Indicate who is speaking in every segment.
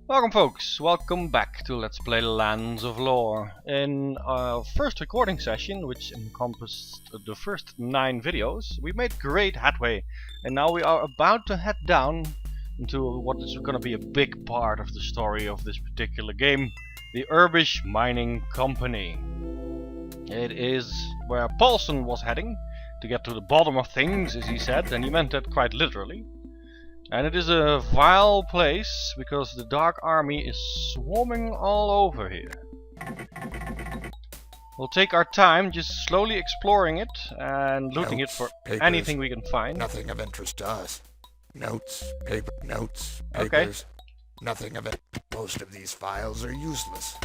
Speaker 1: Welcome folks, welcome back to Let's Play Lands of Lore. In our first recording session, which encompassed the first 9 videos, we made great headway, and now we are about to head down into what is going to be a big part of the story of this particular game, the Urbish Mining Company. It is where Paulson was heading to get to the bottom of things, as he said, and he meant that quite literally. And it is a vile place, because the Dark Army is swarming all over here. We'll take our time, just slowly exploring it and looting it for anything we can find.
Speaker 2: Nothing of interest to us. Notes, papers. Nothing of it. Most of these files are useless.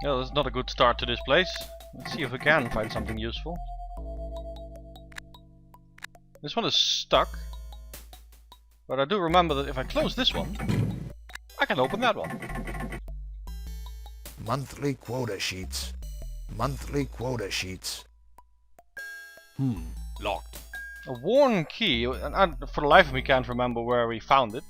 Speaker 1: Well, that's not a good start to this place. Let's see if we can find something useful. This one is stuck, but I do remember that if I close this one, I can open that one.
Speaker 2: Monthly quota sheets.
Speaker 3: Locked.
Speaker 1: A worn key, and I, for the life of me, can't remember where we found it.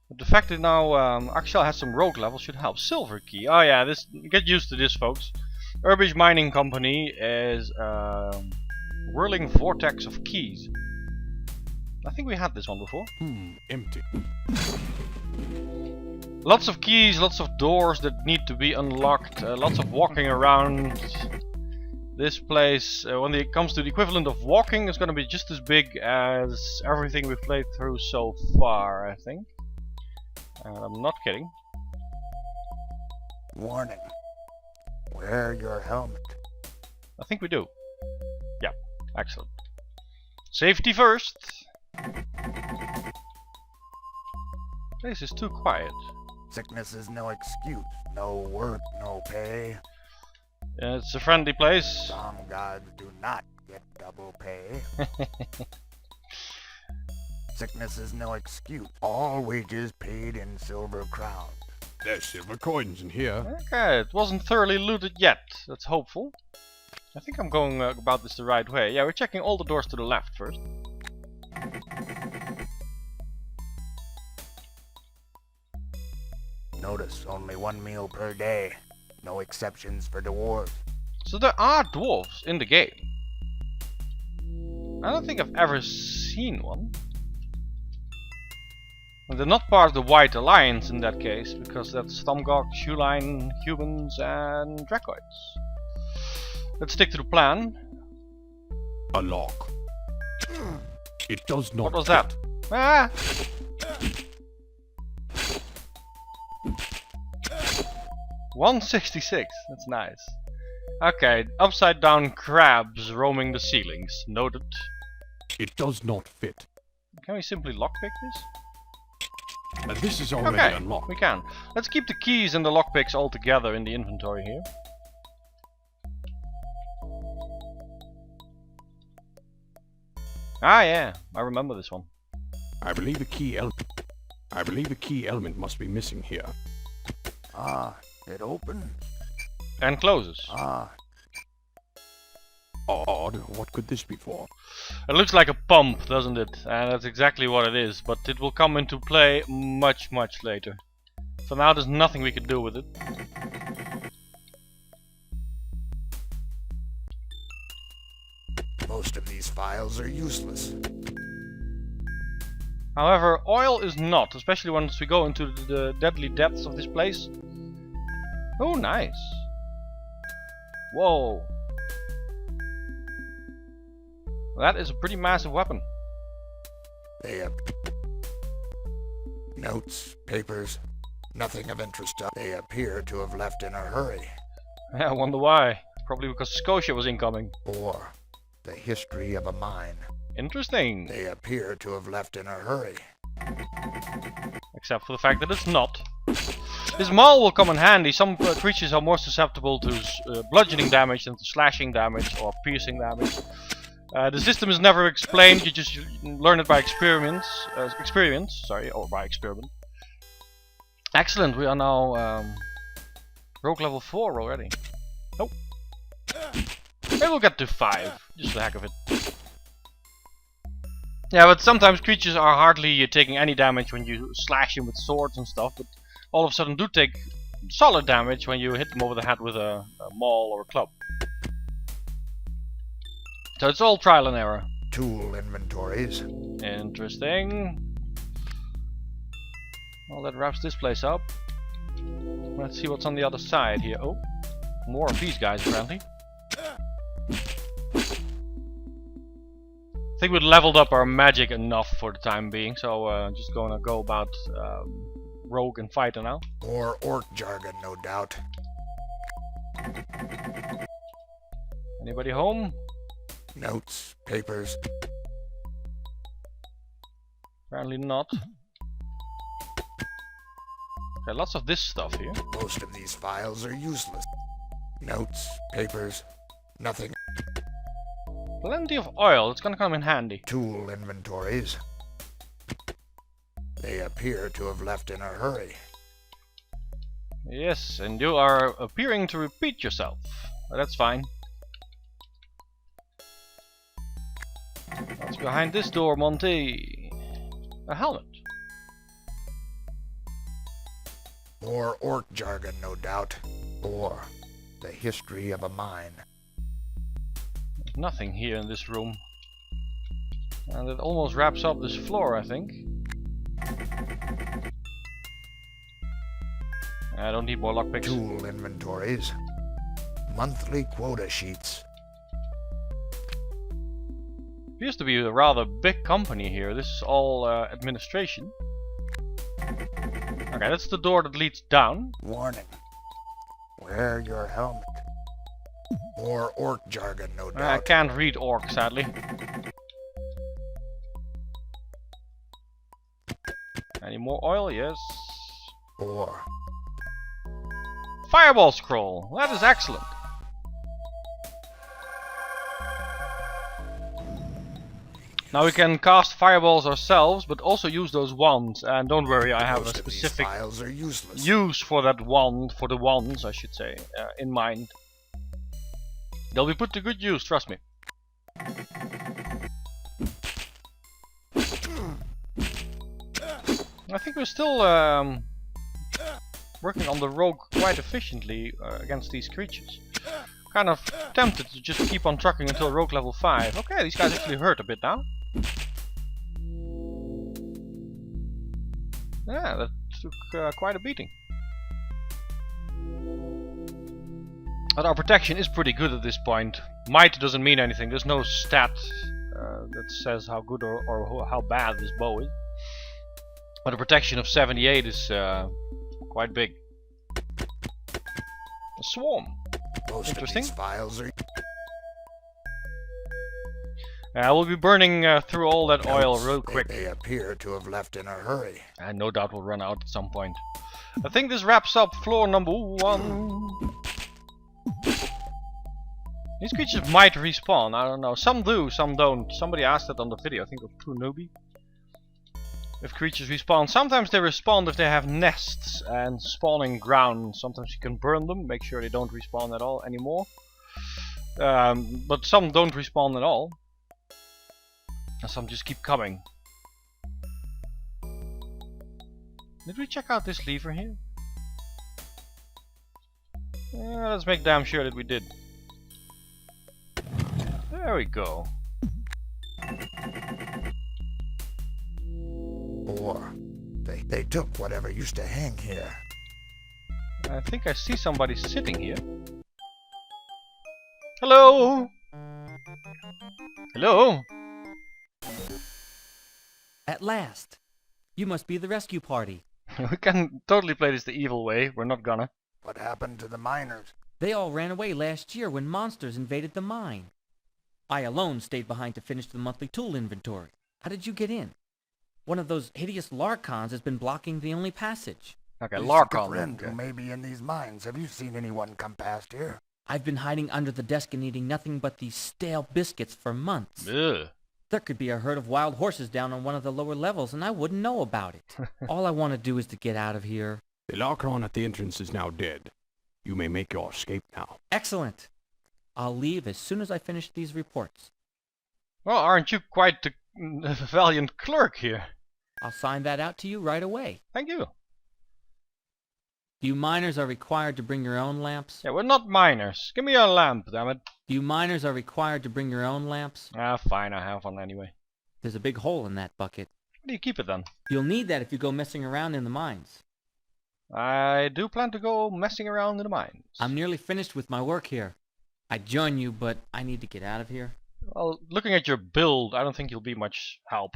Speaker 1: But the fact that now Axel has some rogue levels should help. Silver key. Oh yeah, this, get used to this, folks. Urbish Mining Company is a whirling vortex of keys. I think we had this one before.
Speaker 3: Empty.
Speaker 1: Lots of keys, lots of doors that need to be unlocked, lots of walking around. This place, when it comes to the equivalent of walking, is going to be just as big as everything we've played through so far, I think. And I'm not kidding.
Speaker 2: Warning. Wear your helmet.
Speaker 1: I think we do. Yeah, excellent. Safety first. Place is too quiet.
Speaker 2: Sickness is no excuse. No work, no pay.
Speaker 1: It's a friendly place.
Speaker 2: Some gods do not get double pay. Sickness is no excuse. All wages paid in silver crowns.
Speaker 3: There's silver coins in here.
Speaker 1: Okay, it wasn't thoroughly looted yet. That's hopeful. I think I'm going about this the right way. Yeah, we're checking all the doors to the left first.
Speaker 2: Notice only 1 meal per day. No exceptions for dwarves.
Speaker 1: So there are dwarves in the game. I don't think I've ever seen one. And they're not part of the White Alliance in that case, because that's Stomgok, Shoeline, humans, and Dracoids. Let's stick to the plan.
Speaker 3: A lock. It does not.
Speaker 1: What was that? Ah! $166. That's nice. Okay, upside down crabs roaming the ceilings. Noted.
Speaker 3: It does not fit.
Speaker 1: Can we simply lockpick this?
Speaker 3: This is already
Speaker 1: Okay,
Speaker 3: unlocked.
Speaker 1: we can. Let's keep the keys and the lockpicks all together in the inventory here. Ah yeah, I remember this one.
Speaker 3: I believe a key element must be missing here.
Speaker 2: Ah, it opens.
Speaker 1: And closes.
Speaker 2: Ah,
Speaker 3: Odd. What could this be for?
Speaker 1: It looks like a pump, doesn't it? And that's exactly what it is, but it will come into play much later. For now there's nothing we can do with it.
Speaker 2: most of these files are useless.
Speaker 1: However, oil is not, especially once we go into the deadly depths of this place. Oh, nice. Whoa. That is a pretty massive weapon.
Speaker 2: They have notes, papers, nothing of interest. They appear to have left in a hurry.
Speaker 1: Yeah, I wonder why. Probably because Scotia was incoming.
Speaker 2: Or the history of a mine.
Speaker 1: Interesting.
Speaker 2: They appear to have left in a hurry.
Speaker 1: Except for the fact that it's not. This maul will come in handy. Some creatures are more susceptible to bludgeoning damage than to slashing damage or piercing damage. The system is never explained. You just learn it by experiment. Or by experiment. Excellent. We are now rogue level 4 already. Nope. Maybe we'll get to 5, just for the heck of it. Yeah, but sometimes creatures are hardly taking any damage when you slash them with swords and stuff, but all of a sudden do take solid damage when you hit them over the head with a maul or a club. So it's all trial and error.
Speaker 2: Tool inventories.
Speaker 1: Interesting. Well, that wraps this place up. Let's see what's on the other side here. Oh, more of these guys apparently. I think we've leveled up our magic enough for the time being, so just gonna go about rogue and fighter now.
Speaker 2: More orc jargon, no doubt.
Speaker 1: Anybody home?
Speaker 2: Notes, papers.
Speaker 1: Apparently not. Okay, lots of this stuff here.
Speaker 2: Most of these files are useless. Notes, papers, nothing.
Speaker 1: Plenty of oil, it's gonna come in handy.
Speaker 2: Tool inventories. They appear to have left in a hurry.
Speaker 1: Yes, and you are appearing to repeat yourself. That's fine. What's behind this door, Monty? A helmet.
Speaker 2: More orc jargon, no doubt. Or the history of a mine.
Speaker 1: There's nothing here in this room. And it almost wraps up this floor, I think. I don't need more lockpicks.
Speaker 2: Tool inventories. Monthly quota sheets.
Speaker 1: Appears to be a rather big company here. This is all administration. Okay, that's the door that leads down.
Speaker 2: Warning. Wear your helmet. More orc jargon, no doubt.
Speaker 1: I can't read orc, sadly. Any more oil? Yes.
Speaker 2: Or
Speaker 1: Fireball scroll. That is excellent. Now we can cast fireballs ourselves, but also use those wands. And don't worry, I have a
Speaker 2: most of these
Speaker 1: specific
Speaker 2: files are useless.
Speaker 1: use for that wand, for the wands, I should say, in mind. They'll be put to good use, trust me. I think we're still working on the rogue quite efficiently against these creatures. Kind of tempted to just keep on trucking until rogue level 5. Okay, these guys actually hurt a bit now. Yeah, that took quite a beating. But our protection is pretty good at this point. Might doesn't mean anything. There's no stat that says how good or how bad this bow is. But a protection of 78 is quite big. A swarm.
Speaker 2: Most
Speaker 1: Interesting.
Speaker 2: of these files are
Speaker 1: We'll be burning through all that oil
Speaker 2: notes.
Speaker 1: real quick.
Speaker 2: They appear to have left in a hurry.
Speaker 1: And no doubt we'll run out at some point. I think this wraps up floor number 1. These creatures might respawn, I don't know. Some do, some don't. Somebody asked that on the video, I think it was True Newbie. If creatures respawn, sometimes they respawn if they have nests and spawning ground. Sometimes you can burn them, make sure they don't respawn at all anymore. But some don't respawn at all. And some just keep coming. Did we check out this lever here? Yeah, let's make damn sure that we did. There we go.
Speaker 2: Or they took whatever used to hang here.
Speaker 1: I think I see somebody sitting here. Hello? Hello?
Speaker 4: At last! You must be the rescue party.
Speaker 1: We can totally play this the evil way. We're not gonna.
Speaker 2: What happened to the miners?
Speaker 4: They all ran away last year when monsters invaded the mine. I alone stayed behind to finish the monthly tool inventory. How did you get in? One of those hideous Larkons has been blocking the only passage.
Speaker 1: Okay,
Speaker 2: You seek a
Speaker 1: Larkon.
Speaker 2: friend
Speaker 1: Okay.
Speaker 2: who may be in these mines. Have you seen anyone come past here?
Speaker 4: I've been hiding under the desk and eating nothing but these stale biscuits for months.
Speaker 1: Ugh.
Speaker 4: There could be a herd of wild horses down on one of the lower levels and I wouldn't know about it. All I want to do is to get out of here.
Speaker 3: The Larkron at the entrance is now dead. You may make your escape now.
Speaker 4: Excellent. I'll leave as soon as I finish these reports.
Speaker 1: Well, aren't you quite the valiant clerk here.
Speaker 4: I'll sign that out to you right away.
Speaker 1: Thank you.
Speaker 4: You miners are required to bring your own lamps.
Speaker 1: Yeah, we're not miners. Give me your lamp, damn it.
Speaker 4: You miners are required to bring your own lamps.
Speaker 1: Ah, fine, I have one anyway.
Speaker 4: There's a big hole in that bucket.
Speaker 1: Where do you keep it then?
Speaker 4: You'll need that if you go messing around in the mines.
Speaker 1: I do plan to go messing around in the mines.
Speaker 4: I'm nearly finished with my work here. I'd join you, but I need to get out of here.
Speaker 1: Well, looking at your build, I don't think you'll be much help.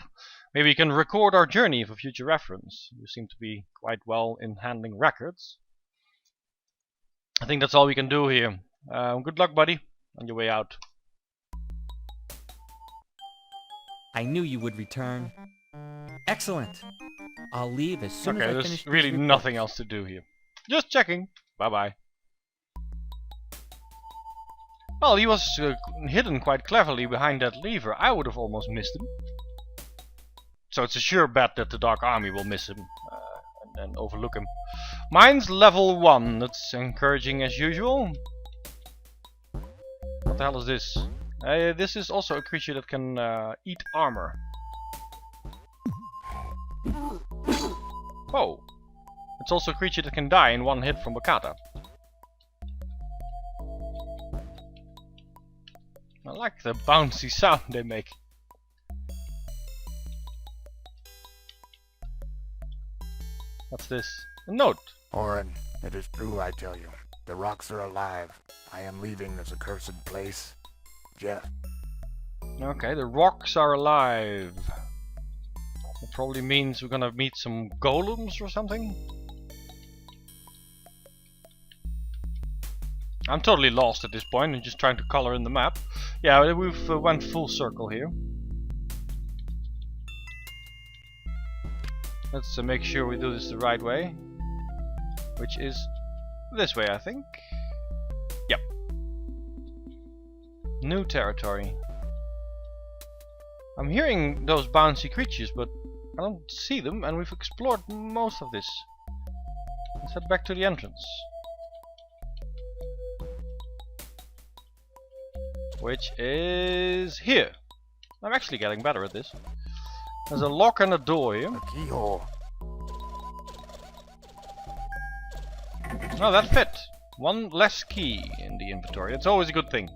Speaker 1: Maybe you can record our journey for future reference. You seem to be quite well in handling records. I think that's all we can do here. Good luck, buddy, on your way out.
Speaker 4: I knew you would return. Excellent. I'll leave as soon as I finish
Speaker 1: there's
Speaker 4: these
Speaker 1: really
Speaker 4: reports.
Speaker 1: nothing else to do here. Just checking. Bye-bye. Well, he was hidden quite cleverly behind that lever. I would have almost missed him. So it's a sure bet that the Dark Army will miss him and overlook him. Mine's level 1. That's encouraging as usual. What the hell is this? This is also a creature that can eat armor. Oh. It's also a creature that can die in one hit from Bakata. I like the bouncy sound they make. What's this? A note.
Speaker 2: Orin, it is true I tell you. The rocks are alive. I am leaving this accursed place. Jeff.
Speaker 1: Okay, the rocks are alive. That probably means we're gonna meet some golems or something. I'm totally lost at this point and just trying to color in the map. Yeah, we've went full circle here. Let's make sure we do this the right way. Which is this way, I think. Yep. New territory. I'm hearing those bouncy creatures, but I don't see them, and we've explored most of this. Let's head back to the entrance. Which is here. I'm actually getting better at this. There's a lock and a door here.
Speaker 2: A keyhole.
Speaker 1: Oh, that fit. One less key in the inventory. It's always a good thing.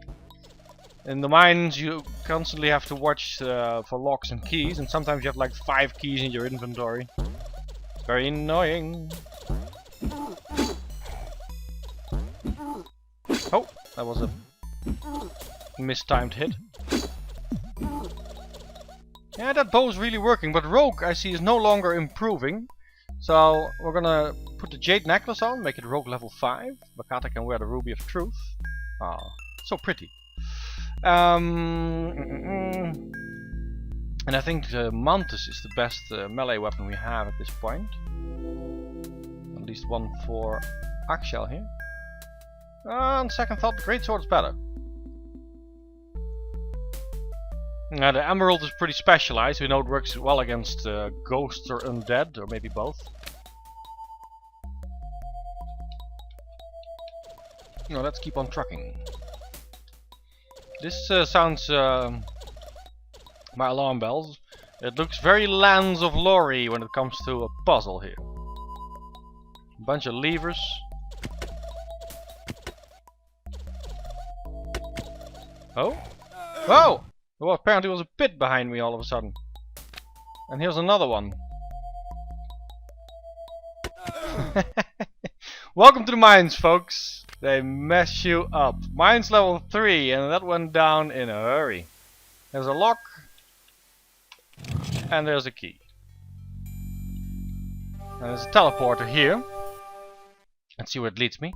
Speaker 1: In the mines, you constantly have to watch for locks and keys, and sometimes you have like 5 keys in your inventory. It's very annoying. Oh, that was a mistimed hit. Yeah, that bow's really working, but Rogue, I see, is no longer improving. So we're gonna put the Jade Necklace on, make it Rogue level 5. Bakata can wear the Ruby of Truth. Ah, so pretty. And I think the Mantis is the best melee weapon we have at this point. At least one for Akshel here. On second thought, the Greatsword is better. The Emerald is pretty specialized. We know it works well against ghosts or undead, or maybe both. No, let's keep on trucking. This sounds my alarm bells. It looks very Lands of Lore when it comes to a puzzle here. A bunch of levers. Oh? Oh! Well, apparently there was a pit behind me all of a sudden. And here's another one. Welcome to the mines, folks. They mess you up. Mines level 3, and that went down in a hurry. There's a lock. And there's a key. And there's a teleporter here. Let's see where it leads me.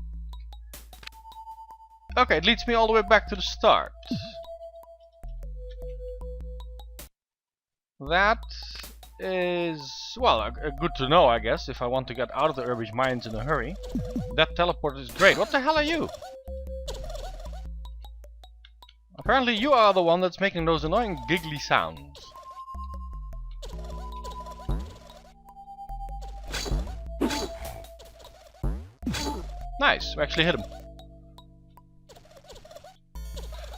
Speaker 1: Okay, it leads me all the way back to the start. That is, well, good to know, I guess, if I want to get out of the urbish mines in a hurry. That teleporter is great. What the hell are you? Apparently you are the one that's making those annoying giggly sounds. Nice, we actually hit him.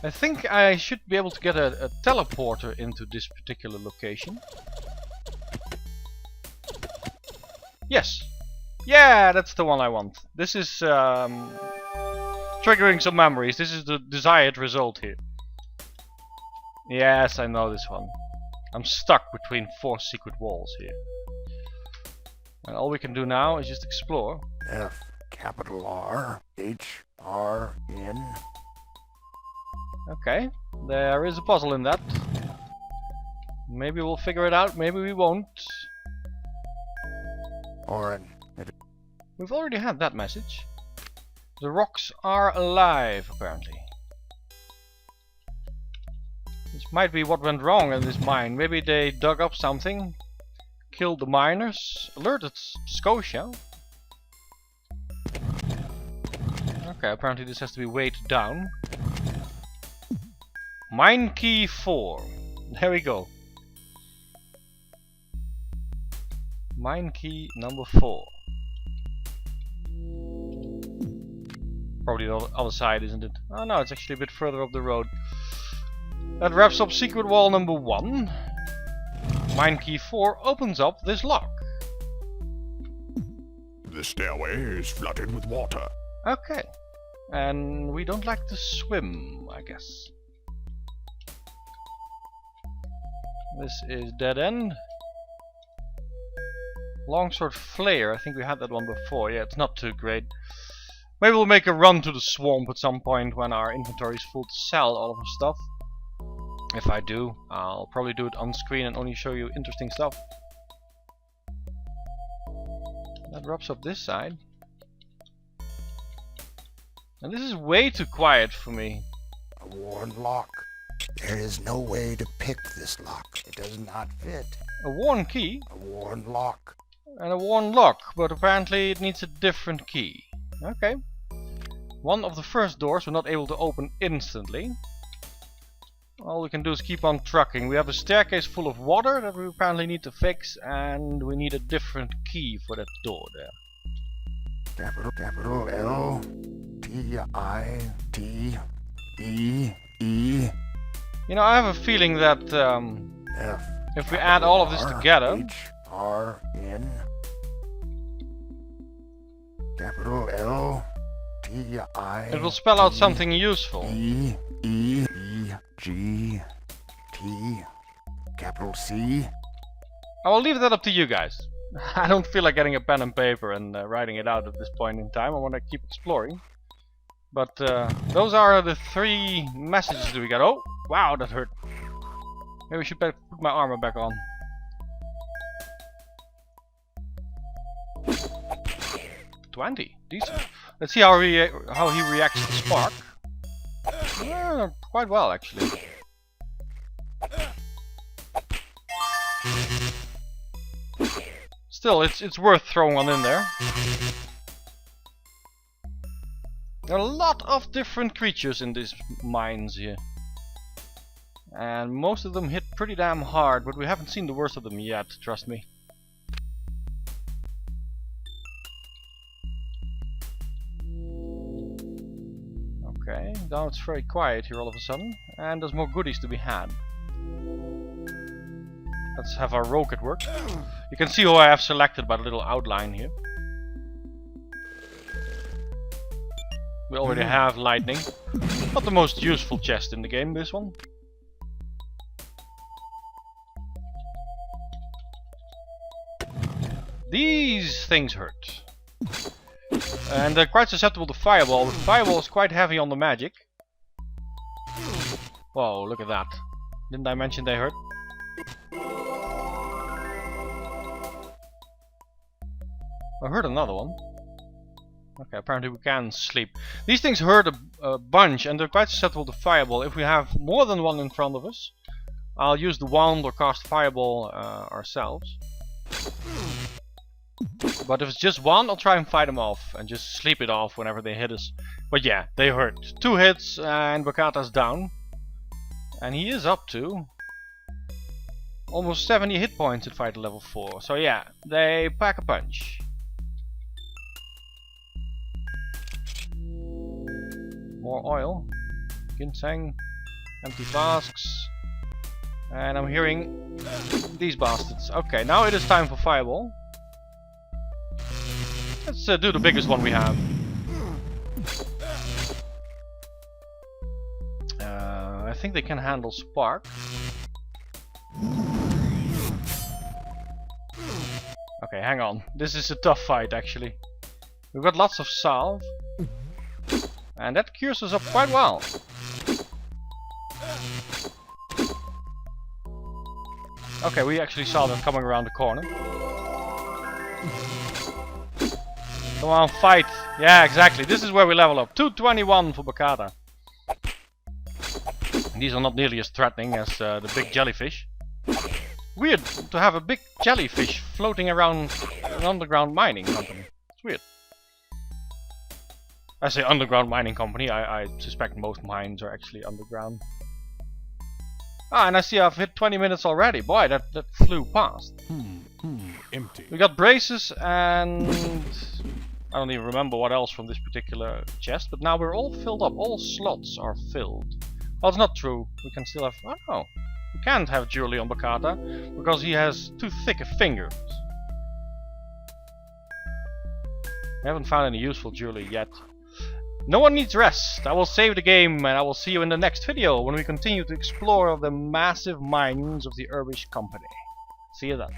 Speaker 1: I think I should be able to get a teleporter into this particular location. Yes. Yeah, that's the one I want. This is triggering some memories. This is the desired result here. Yes, I know this one. I'm stuck between 4 secret walls here. And all we can do now is just explore.
Speaker 2: F, capital R, H, R, N.
Speaker 1: Okay, there is a puzzle in that. Maybe we'll figure it out, maybe we won't.
Speaker 2: Oren.
Speaker 1: We've already had that message. The rocks are alive, apparently. This might be what went wrong in this mine. Maybe they dug up something, killed the miners, alerted Scotia. Okay, apparently this has to be weighed down. Mine key 4. There we go. Mine key number 4. Probably the other side, isn't it? Oh no, it's actually a bit further up the road. That wraps up secret wall number 1. Mine key 4 opens up this lock.
Speaker 3: The stairway is flooded with water.
Speaker 1: Okay. And we don't like to swim, I guess. This is dead end. Longsword flare, I think we had that one before. Yeah, it's not too great. Maybe we'll make a run to the swamp at some point when our inventory is full to sell all of our stuff. If I do, I'll probably do it on screen and only show you interesting stuff. That wraps up this side. And this is way too quiet for me.
Speaker 2: A worn lock. There is no way to pick this lock. It does not fit.
Speaker 1: A worn key
Speaker 2: A worn lock.
Speaker 1: and a worn lock, but apparently it needs a different key. Okay. One of the first doors we're not able to open instantly. All we can do is keep on trucking. We have a staircase full of water that we apparently need to fix, and we need a different key for that door there.
Speaker 2: Capital L, T, I, T, E, E,
Speaker 1: You know, I have a feeling that
Speaker 2: F.
Speaker 1: if we add all of this together,
Speaker 2: H, R, N. Capital L, T, I,
Speaker 1: it will spell out
Speaker 2: T,
Speaker 1: something useful.
Speaker 2: E, E, E, G, T, capital C.
Speaker 1: I will leave that up to you guys. I don't feel like getting a pen and paper and writing it out at this point in time. I want to keep exploring. But those are the 3 messages that we got. Oh, wow, that hurt. Maybe I should put my armor back on. 20, decent. Let's see how he reacts to spark. Quite well, actually. Still, it's worth throwing one in there. There are a lot of different creatures in these mines here. And most of them hit pretty damn hard, but we haven't seen the worst of them yet, trust me. Okay, now it's very quiet here all of a sudden, and there's more goodies to be had. Let's have our rogue at work. You can see who I have selected by the little outline here. We already have lightning. Not the most useful chest in the game, this one. These things hurt. And they're quite susceptible to fireball. The fireball is quite heavy on the magic. Whoa, look at that. Didn't I mention they hurt? I heard another one. Okay, apparently we can sleep. These things hurt a bunch and they're quite susceptible to fireball. If we have more than one in front of us, I'll use the wand or cast fireball ourselves. But if it's just one, I'll try and fight them off and just sleep it off whenever they hit us. But yeah, they hurt. 2 hits and Bakata's down. And he is up to almost 70 hit points at fighter level 4. So yeah, they pack a punch. More oil. Ginseng. Empty flasks. And I'm hearing these bastards. Okay, now it is time for fireball. Let's do the biggest one we have. I think they can handle spark. Okay, hang on. This is a tough fight actually. We've got lots of salve. And that cures us up quite well. Okay, we actually saw them coming around the corner. Come on, fight! Yeah, exactly. This is where we level up. 221 for Bakata. These are not nearly as threatening as the big jellyfish. Weird to have a big jellyfish floating around an underground mining company. It's weird. I say underground mining company. I suspect most mines are actually underground. Ah, and I see I've hit 20 minutes already. Boy, that flew past.
Speaker 3: Empty.
Speaker 1: We got braces and I don't even remember what else from this particular chest, but now we're all filled up. All slots are filled. Well, it's not true. We can still have... Oh no. We can't have jewelry on Bakata because he has too thick a fingers. We haven't found any useful jewelry yet. No one needs rest. I will save the game and I will see you in the next video when we continue to explore the massive mines of the Urbish company. See you then.